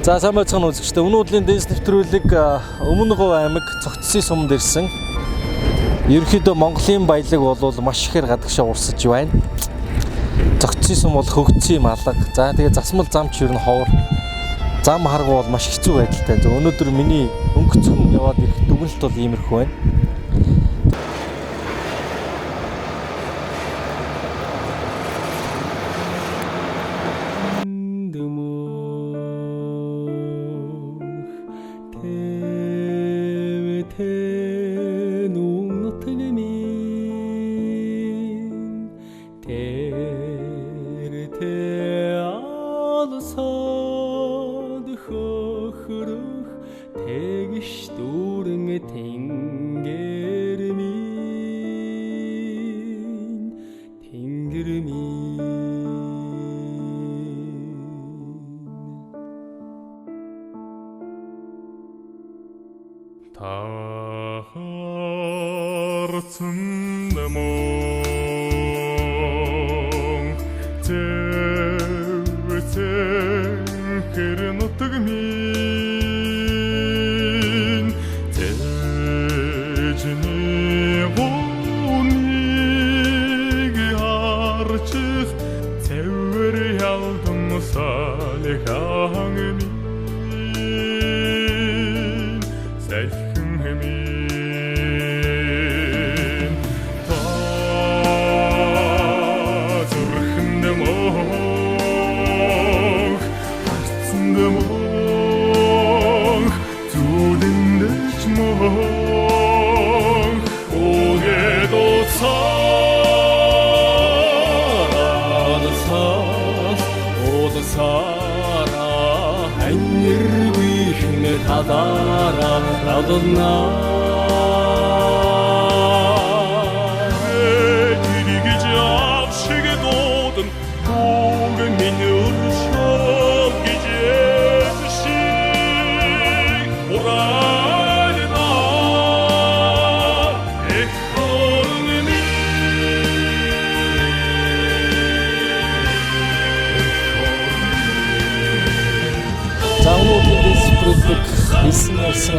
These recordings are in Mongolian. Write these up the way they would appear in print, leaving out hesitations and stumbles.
За сайн байцгаана үзэгчдээ. Өнөө өдрийн дэс нэвтрүүлэг Өмнөговь аймаг Цогцсын суманд ирсэн. Ерөнхийдөө Монголын баялаг бол маш ихээр гадагшаа урсаж байна. Цогцсын сум бол хөгжсөн алга. За тэгээ засмал замч ер нь ховор. Зам харгу бол маш хэцүү байдалтай. Өнөөдөр миний өнгөцгөн яваад ирэх дүгнэлт бол иймэрхүү байна.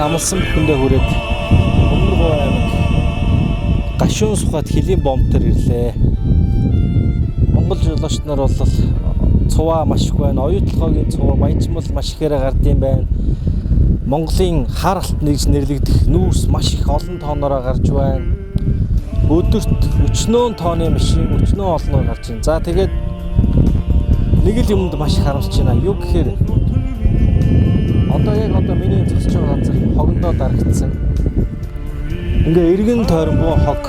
Амлсан бүхэндээ хүрээд Өмнөговь аймаг Гашуун сухад Хилийн бомбтер ирлээ. Монгол жолооч нар бол цуваа маш их байна. Оюутлогоогийн цуваа баяжмал маш ихээр гардыг байна. Монголын хар алт нэгж нэрлэгдэх нүүрс маш их олон тооноор гарч байна. Өдөрт өчнөөн тооны машин өчнөөн олноор гарч байна. За тэгээд нэг л юмд маш их харамсаж байна. Юу гэхээр одоо миний зогсож байгаа газар хогондоо дарагдсан. Ингээ эргэн тойрон буу хог.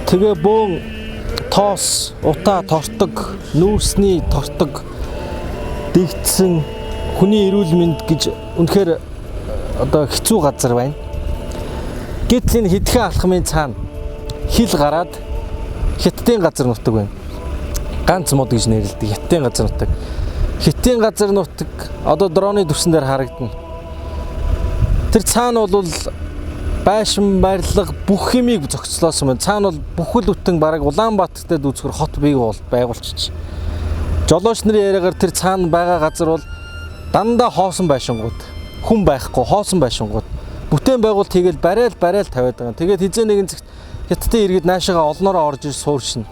Тэгээ бөөн тоос, утаа тортог, нүүрсний тортог дэгдсэн хүний эрүүл мэнд гэж үнэхээр одоо хэцүү газар байна. Гэтэл энэ хэдхэн алхмын цаана хил гараад Хятадын газар нутаг байна. Ганц мод гэж нэрлэдэг Хятадын газар нутаг. Хятадын газар нутаг одоо дроны дүрсэн дээр харагдана. Тэр цаана бол байшин барилга бүх юмыг зохицлоосон байна. Цаана бол бүхэл бүтэн бараг Улаанбаатартай дүүцгэр хот бий байгуулчих. Жолооч нарын яриагаар тэр цаана байгаа газар бол дандаа хоосон байшингууд, хүн байхгүй хоосон байшингууд. Бүтээн байгуулалт хийгээл барайл тавиад байгаа. Тэгээд хизээ нэгэн зэгт Хятадын иргэд наашаага олноороо орж ир сууршина.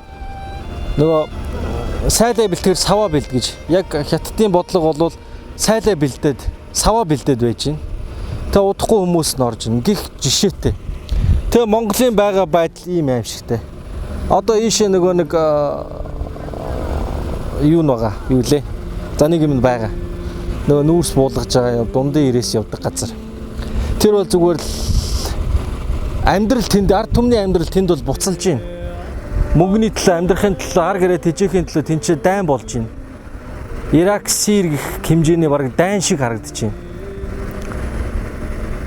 Нөгөө сайлаа бэлтгэр саваа бэлдгэж. Яг Хятадын бодлого бол сайлаа бэлдээд, саваа бэлдээд байж байна. Тэгээ удахгүй хүмүүс нь орж ин гих жишээтэй. Тэгээ Монголын байгаа байдал ийм аимшигтай. Одоо ийшээ нөгөө нэг юу нэгаа юу лээ. За нэг юм байгаа. Нөгөө нүүрс буулгаж байгаа дундын ирээс явдаг газар. Тэр бол зүгээр л амьдрал тэнд ард түмний амьдрал тэнд бол буцалж байна. Мөнгөний төлөө амьдрахын төлөө ар гэрээ тэжээхийн төлөө тэнцээ дайн болж байна. Ирак, Сирь гэх хэмжээний бараг дайн шиг харагдаж байна.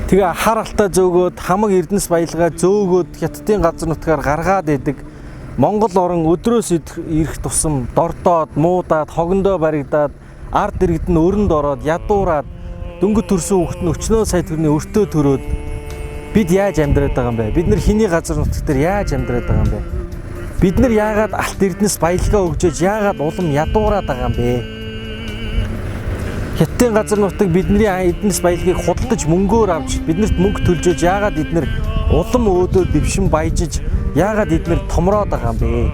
Тэгээ хар алтаа зөөгөөд хамаг эрдэнэс баялгаа зөөгөөд Хятадын газар нутгаар гаргаад идэг. Монгол орон өдрөөс ирэх тусам дордоод, муудаад, хогондоо баригдаад, ард иргэд нь өрөнд ороод, ядуураад, дөнгөж төрсөн хүүхэд нь өчнөө сая төгрөгийн өртөө төрөөд бид яаж амьдраад байгаа юм бэ? Бид нар хиний газар нутг дээр яаж амьдраад байгаа юм бэ? Бид нар яагаад алт эрдэнэс баялгаа өгчөөж яагаад улам ядуураад байгаа юм бэ? Хятадын газар нутаг бидний эднэс баялагийг худалдаж мөнгөөр авч биднэрт мөнгө төлж яагаад эднэр улам өөдөө дэвшин баяжиж яагаад эднэр томроод байгаа юм бэ?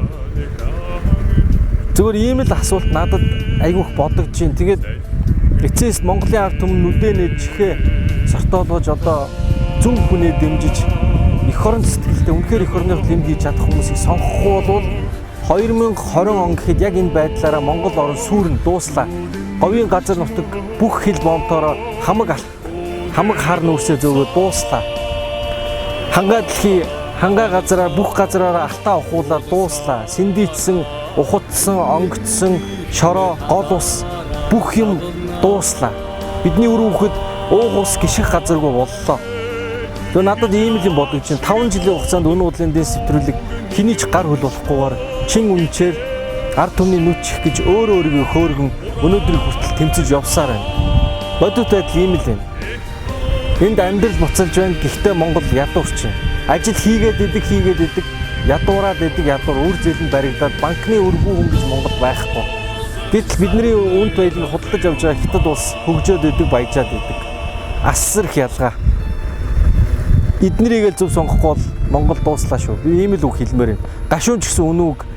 Зүгээр ийм л асуулт надад айгүйх бодогдож байна. Тэгээд эцэс Монголын ард түмэн нүдээ нээж чихээ сортоолгож одоо зөв хүнээ дэмжиж эх орон сэтгэлдээ үнэхээр эх орных юм хийж чадах хүмүүсийг сонгохгүй бол 2020 он гэхэд яг энэ байдлаараа Монгол орн сүрэн дууслаа. Говийн газар нутаг бүх хил бомтоороо хамаг хар нүүрсээ зөөгөө дууслаа. Хангаа дэлхий хангаа газараа бүх газараараа алтаа ухуулаад дууслаа. Сэндийцсэн, ухадсан, онгоцсон, шороо, гол ус бүх юм дууслаа. Бидний үр хүүхэд уух ус гიშих газаргүй боллоо. Тэгээ надад ийм л юм бодож чинь 5 жилийн хугацаанд өнөө удлын дэс нэвтрүүлэг хэний ч гар хөл болохгүйгээр чин үнчээр ард түмний нүч их гэж өөрийгөө хөөргөн өнөөдрийг хүртэл тэмцэж явсаар байна. Бодит байдал ийм л байна. Энд амьдрал буцалж байна. Гэхдээ Монгол ядуурч байна. Ажил хийгээд идэг, ядуураад идэг, үр зээлэнд баригдаад банкны өргүү хүн гэж Монгол байхгүй. Гэтэл бидний үнд баялаг худалдаж авч байгаа Хятад улс хөгжөөд идэг, баяжаад идэг. Асар их ялгаа. Эднэрийг л зөв сонгохгүй бол Монгол дууслаа шүү. Би ийм л үг хэлмээр байна. Гашуун ч гэсэн үнүүг